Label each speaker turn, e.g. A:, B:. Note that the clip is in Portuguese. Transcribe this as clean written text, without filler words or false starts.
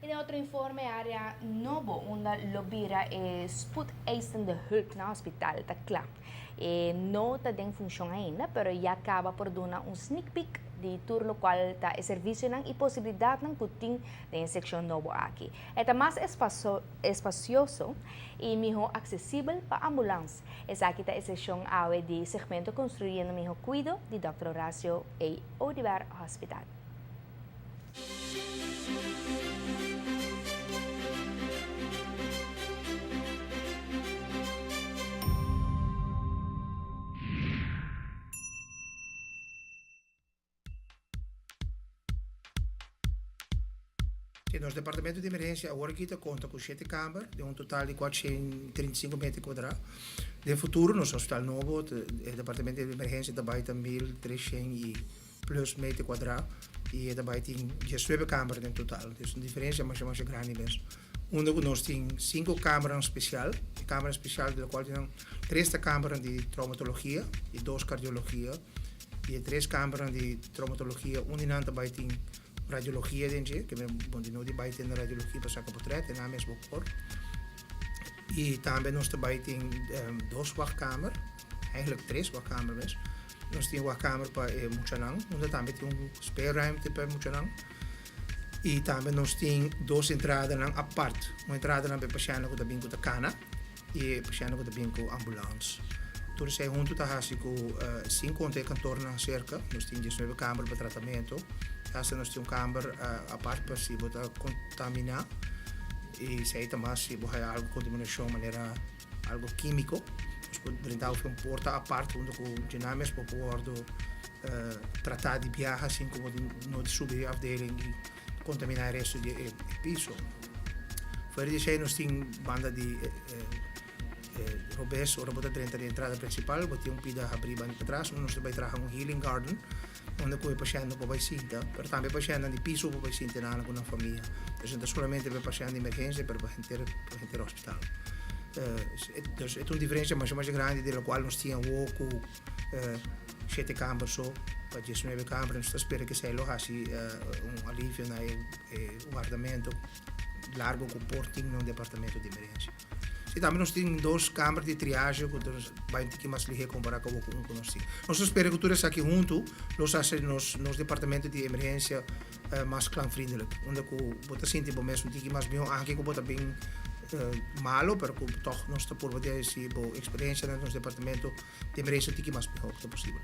A: In outro informe, área Novo, onde lobira spoedeisende hulp na hospital está claro. Não está em função ainda, mas já acaba por dar sneak peek de turno qual está o serviço e possibilidade de putin na seção Novo aqui. É mais espacioso e melhor acessível para ambulância. Essa aqui está a seção AWE de segmento construído no melhor cuido de Dr. Horacio e Odivar Hospital.
B: Nosso departamento de emergência agora aqui conta com 7 câmaras, de total de 435 metros quadrados. No futuro, nosso hospital novo, o departamento de emergência também tem 1.300 e plus metros quadrados e também tem 19 câmaras no total. Então, a diferença é mais grande mesmo. Onde nós temos 5 câmaras especiais, câmara especial da qual tem 3 câmaras de traumatologia e 2 cardiologia e 3 câmaras de traumatologia, onde também tem radiologia dentro, que é bom de novo de baixo na radiologia para sacar portrait, na mesma cor. E também nós também tem 2 wachtkamer, eigenlijk 3 wachtkamer mesmo. Nós temos wachtkamer para Muchanang, onde também tem speelruimte para Muchanang. E também nós temos 2 entradas à parte, uma entrada para paciente que também com cana e paciente que também com ambulância. Tudo isso junto está com 5 cantorna cerca, nós temos 19 câmaras para tratamento. Essa nós temos câmara a parte para se botar contaminar e se aí também se botar algo contaminação de maneira algo químico, nós podemos brindar uma porta a parte onde o dinâmico para poder tratar de viagem assim como não subir a afdeling e contaminar o resto do piso. Fora disso aí nós temos banda de robês, ora botar dentro da entrada principal, botar pida abrir para trás, nós também trazemos healing garden, onde o paciente não pode sentar, mas também o paciente de piso pode sentar com a família. Então, não somente para o paciente de emergência, mas para o inteiro hospital. Então, é uma diferença mais grande, da qual nós tínhamos 7 câmaras só, para 19 câmaras, nós esperamos que seja assim, alívio no guardamento largo com porting no departamento de emergência. E também nós temos 2 câmaras de triagem que vai ter que mais ligar comparar com o que nós temos. Nós esperamos que tudo isso aqui junto, nós fazemos nos departamento de emergência mais clã-vriendelijk. Onde você sente que mesmo tem que mais bem, aqui que você bem malo, mas toch nós estamos por poder essa experiência no nosso departamento de emergência tem que mais bem possível.